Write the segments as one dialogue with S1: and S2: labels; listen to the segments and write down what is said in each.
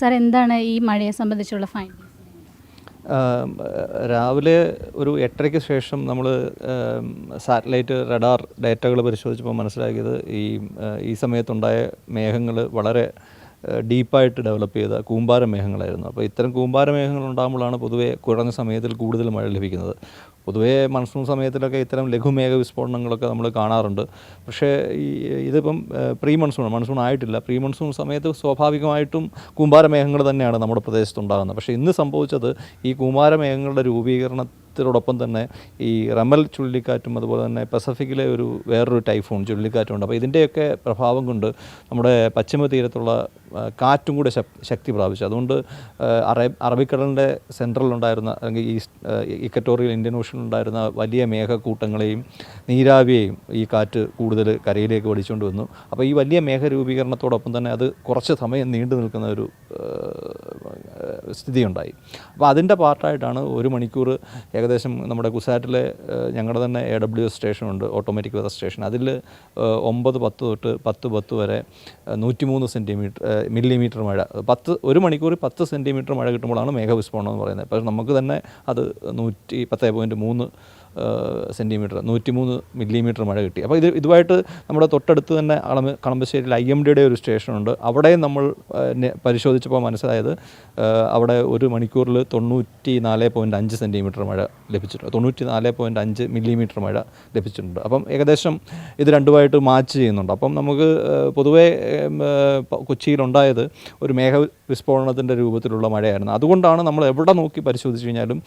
S1: Sir എന്താണ് ഈ മഴയെ സംബന്ധിച്ചുള്ള ഫൈൻഡിങ്സ്?
S2: രാവിലെ ഒരു 8:30-ക്ക് ശേഷം നമ്മൾ സാറ്റലൈറ്റ് റഡാർ ഡേറ്റകൾ പരിശോധിച്ചപ്പോൾ മനസ്സിലാക്കിയത് ഈ സമയത്തുണ്ടായ മേഘങ്ങൾ വളരെ ഡീപ്പായിട്ട് ഡെവലപ്പ് ചെയ്ത കൂമ്പാര മേഘങ്ങളായിരുന്നു. അപ്പോൾ ഇത്തരം കൂമ്പാര മേഘങ്ങൾ ഉണ്ടാകുമ്പോഴാണ് പൊതുവേ കുറഞ്ഞ സമയത്തിൽ കൂടുതൽ മഴ ലഭിക്കുന്നത്. പൊതുവേ മൺസൂൺ സമയത്തിലൊക്കെ ഇത്തരം ലഘുമേഘ വിസ്ഫോടനങ്ങളൊക്കെ നമ്മൾ കാണാറുണ്ട്. പക്ഷേ ഇതിപ്പം പ്രീ മൺസൂൺ ആയിട്ടില്ല. പ്രീ മൺസൂൺ സമയത്ത് സ്വാഭാവികമായിട്ടും കൂമ്പാര മേഘങ്ങൾ തന്നെയാണ് നമ്മുടെ പ്രദേശത്തുണ്ടാകുന്നത്. പക്ഷേ ഇന്ന് സംഭവിച്ചത് ഈ കൂമ്പാര മേഘങ്ങളുടെ രൂപീകരണത്തോടൊപ്പം തന്നെ ഈ റമൽ ചുഴലിക്കാറ്റും അതുപോലെ തന്നെ പസഫിക്കിലെ വേറൊരു ടൈഫോൺ ചുഴലിക്കാറ്റുമുണ്ട്. അപ്പോൾ ഇതിൻ്റെയൊക്കെ പ്രഭാവം കൊണ്ട് നമ്മുടെ പശ്ചിമ തീരത്തുള്ള കാറ്റും കൂടെ ശക്തി പ്രാപിച്ചു. അതുകൊണ്ട് അറബിക്കടലിൻ്റെ സെൻട്രലുണ്ടായിരുന്ന അല്ലെങ്കിൽ ഇക്വറ്റോറിയൽ ഇന്ത്യൻ ഓഷനിലുണ്ടായിരുന്ന വലിയ മേഘക്കൂട്ടങ്ങളെയും നീരാവിയെയും ഈ കാറ്റ് കൂടുതൽ കരയിലേക്ക് വലിച്ചുകൊണ്ട് വന്നു. അപ്പോൾ ഈ വലിയ മേഘരൂപീകരണത്തോടൊപ്പം തന്നെ അത് കുറച്ച് സമയം നീണ്ടു നിൽക്കുന്ന ഒരു സ്ഥിതിയുണ്ടായി. അപ്പോൾ അതിൻ്റെ പാർട്ടായിട്ടാണ് 1 മണിക്കൂർ ഏകദേശം നമ്മുടെ കുസാറ്റിലെ ഞങ്ങളുടെ തന്നെ AWS സ്റ്റേഷനുണ്ട്, ഓട്ടോമാറ്റിക് വെതർ സ്റ്റേഷൻ. അതിൽ 9:10 തൊട്ട് 10:10 വരെ 103 മില്ലിമീറ്റർ മഴ, 1 മണിക്കൂർ 10 സെൻറ്റിമീറ്റർ മഴ കിട്ടുമ്പോഴാണ് മേഘവിസ്ഫോടനം എന്ന് പറയുന്നത്. പക്ഷേ നമുക്ക് തന്നെ അത് 110.3 സെൻറ്റിമീറ്റർ 103 മില്ലിമീറ്റർ മഴ കിട്ടി. അപ്പോൾ ഇതുമായിട്ട് നമ്മുടെ തൊട്ടടുത്ത് തന്നെ കളമ്പശ്ശേരിയിൽ IMDയുടെ ഒരു സ്റ്റേഷനുണ്ട്. അവിടെയും നമ്മൾ പരിശോധിച്ചപ്പോൾ മനസ്സിലായത് അവിടെ 1 മണിക്കൂറിൽ 94.5 സെൻറ്റിമീറ്റർ മഴ ലഭിച്ചിട്ടുണ്ട്, 94.5 മില്ലിമീറ്റർ മഴ ലഭിച്ചിട്ടുണ്ട്. അപ്പം ഏകദേശം ഇത് രണ്ടുമായിട്ട് മാച്ച് ചെയ്യുന്നുണ്ട്. അപ്പം നമുക്ക് പൊതുവേ കൊച്ചിയിലുണ്ടായത് ഒരു മേഘവിസ്ഫോടനത്തിൻ്റെ രൂപത്തിലുള്ള മഴയായിരുന്നു. അതുകൊണ്ടാണ് നമ്മൾ എവിടെ നോക്കി പരിശോധിച്ച് കഴിഞ്ഞാലും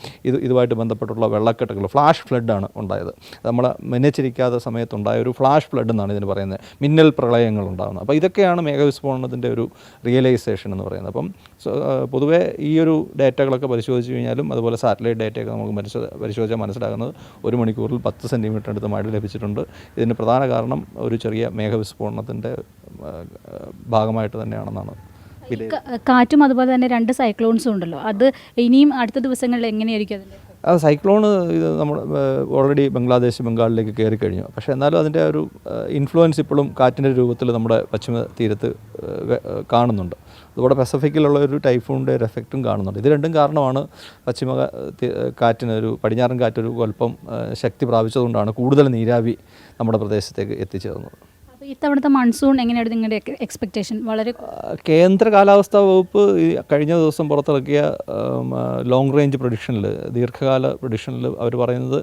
S2: ഇതുമായിട്ട് ബന്ധപ്പെട്ടുള്ള വെള്ളക്കെട്ടുകൾ, ഫ്ലാഷ് ഫ്ലഡാണ് ഉണ്ടായത്. നമ്മൾ മെനച്ചിരിക്കാത്ത സമയത്തുണ്ടായ ഒരു ഫ്ലാഷ് ഫ്ലഡ് എന്നാണ് ഇതിന് പറയുന്നത്, മിന്നൽ പ്രളയങ്ങൾ ഉണ്ടാകുന്നത്. അപ്പോൾ ഇതൊക്കെയാണ് മേഘവിസ്ഫോടനത്തിൻ്റെ ഒരു റിയലൈസേഷൻ എന്ന് പറയുന്നത്. അപ്പം പൊതുവേ ഈ ഒരു ഡേറ്റകളൊക്കെ പരിശോധിച്ച് കഴിഞ്ഞാലും അതുപോലെ സാറ്റലൈറ്റ് ഡേറ്റയൊക്കെ നമുക്ക് പരിശോധിച്ചാൽ മനസ്സിലാകുന്നത് 1 മണിക്കൂറിൽ 10 സെൻറ്റിമീറ്റർ അടുത്ത് മഴ ലഭിച്ചിട്ടുണ്ട്. ഇതിന് പ്രധാന കാരണം ഒരു ചെറിയ മേഘവിസ്ഫോടനത്തിൻ്റെ ഭാഗമായിട്ട് തന്നെയാണെന്നാണ്.
S1: കാറ്റും അതുപോലെ തന്നെ 2 സൈക്ലോൺസും ഉണ്ടല്ലോ, അത് ഇനിയും അടുത്ത ദിവസങ്ങളിൽ എങ്ങനെയായിരിക്കും അതിൻ്റെ?
S2: സൈക്ലോണ് നമ്മൾ ഓൾറെഡി ബംഗാളിലേക്ക് കയറി കഴിഞ്ഞു. പക്ഷേ എന്നാലും അതിൻ്റെ ഒരു ഇൻഫ്ലുവൻസ് ഇപ്പോഴും കാറ്റിൻ്റെ രൂപത്തിൽ നമ്മുടെ പശ്ചിമ തീരത്ത് കാണുന്നുണ്ട്. അതുപോലെ പസഫിക്കിലുള്ള ഒരു ടൈഫൂണിൻ്റെ ഒരു എഫക്റ്റും കാണുന്നുണ്ട്. ഇത് രണ്ടും കാരണമാണ് പശ്ചിമ പടിഞ്ഞാറൻ കാറ്റൊരു അല്പം ശക്തി പ്രാപിച്ചതുകൊണ്ടാണ് കൂടുതൽ നീരാവി നമ്മുടെ പ്രദേശത്തേക്ക് എത്തിച്ചേർന്നത്.
S1: ഇത്തവണത്തെ മൺസൂൺ എങ്ങനെയാണ് നിങ്ങളുടെ എക്സ്പെക്റ്റേഷൻ? വളരെ
S2: കേന്ദ്ര കാലാവസ്ഥാ വകുപ്പ് കഴിഞ്ഞ ദിവസം പുറത്തിറക്കിയ ലോങ് റേഞ്ച് പ്രഡിക്ഷനിൽ, ദീർഘകാല പ്രഡിക്ഷനിൽ അവർ പറയുന്നത്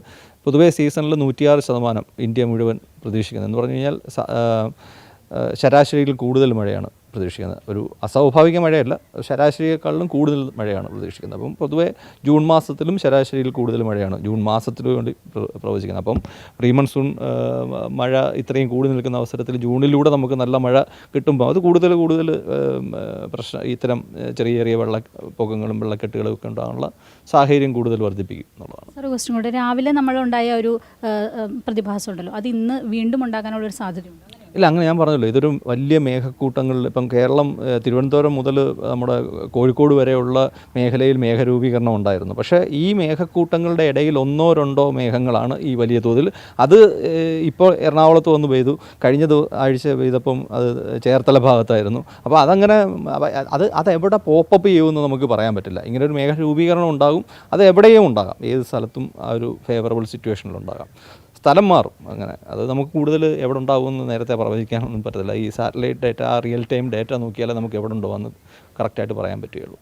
S2: പൊതുവേ സീസണിൽ 106% ഇന്ത്യ മുഴുവൻ പ്രതീക്ഷിക്കുന്നത്. എന്ന് പറഞ്ഞു കഴിഞ്ഞാൽ ശരാശരിയിൽ കൂടുതൽ മഴയാണ് പ്രതീക്ഷിക്കുന്നത്. ഒരു അസ്വാഭാവിക മഴയല്ല, ശരാശരിയേക്കാളിലും കൂടുതൽ മഴയാണ് പ്രതീക്ഷിക്കുന്നത്. അപ്പം പൊതുവേ ജൂൺ മാസത്തിലും ശരാശരിയിൽ കൂടുതൽ മഴയാണ് ജൂൺ മാസത്തിനു വേണ്ടി പ്രവചിക്കുന്നത്. അപ്പം പ്രീ മൺസൂൺ മഴ ഇത്രയും കൂടി നിൽക്കുന്ന അവസരത്തിൽ ജൂണിലൂടെ നമുക്ക് നല്ല മഴ കിട്ടുമ്പോൾ അത് കൂടുതൽ ഇത്തരം ചെറിയ വെള്ളപ്പൊക്കങ്ങളും വെള്ളക്കെട്ടുകളും ഒക്കെ ഉണ്ടാകാനുള്ള സാഹചര്യം കൂടുതൽ വർദ്ധിപ്പിക്കും എന്നുള്ളതാണ്.
S1: സാർ, ക്വസ്റ്റ്യൻ കൂടെ, രാവിലെ നമ്മളുണ്ടായ ഒരു പ്രതിഭാസം ഉണ്ടല്ലോ, അത് ഇന്ന് വീണ്ടും ഉണ്ടാകാനുള്ളൊരു സാധ്യതയുണ്ട്?
S2: ഇല്ല, അങ്ങനെ ഞാൻ പറഞ്ഞല്ലോ, ഇതൊരു വലിയ മേഘക്കൂട്ടങ്ങളിൽ ഇപ്പം കേരളം തിരുവനന്തപുരം മുതൽ നമ്മുടെ കോഴിക്കോട് വരെയുള്ള മേഖലയിൽ മേഘരൂപീകരണം ഉണ്ടായിരുന്നു. പക്ഷേ ഈ മേഘക്കൂട്ടങ്ങളുടെ ഇടയിൽ 1-2 മേഘങ്ങളാണ് ഈ വലിയ തോതിൽ. അത് ഇപ്പോൾ എറണാകുളത്ത് വന്ന് പെയ്തു, കഴിഞ്ഞ ആഴ്ച പെയ്തപ്പം അത് ചേർത്തല ഭാഗത്തായിരുന്നു. അപ്പോൾ അത് എവിടെ പോപ്പപ്പ് ചെയ്യുമെന്ന് നമുക്ക് പറയാൻ പറ്റില്ല. ഇങ്ങനെ ഒരു മേഘരൂപീകരണം ഉണ്ടാകും, അത് എവിടെയും ഉണ്ടാകാം, ഏത് സ്ഥലത്തും ആ ഒരു ഫേവറബിൾ സിറ്റുവേഷനിലുണ്ടാകാം. സ്ഥലം മാറും. അങ്ങനെ അത് നമുക്ക് കൂടുതൽ എവിടെ ഉണ്ടാകുമെന്ന് നേരത്തെ പ്രവചിക്കാനൊന്നും പറ്റത്തില്ല. ഈ satellite data, real time data നോക്കിയാലേ നമുക്ക് എവിടെ ഉണ്ടോ എന്ന് കറക്റ്റായിട്ട് പറയാൻ പറ്റുകയുള്ളൂ.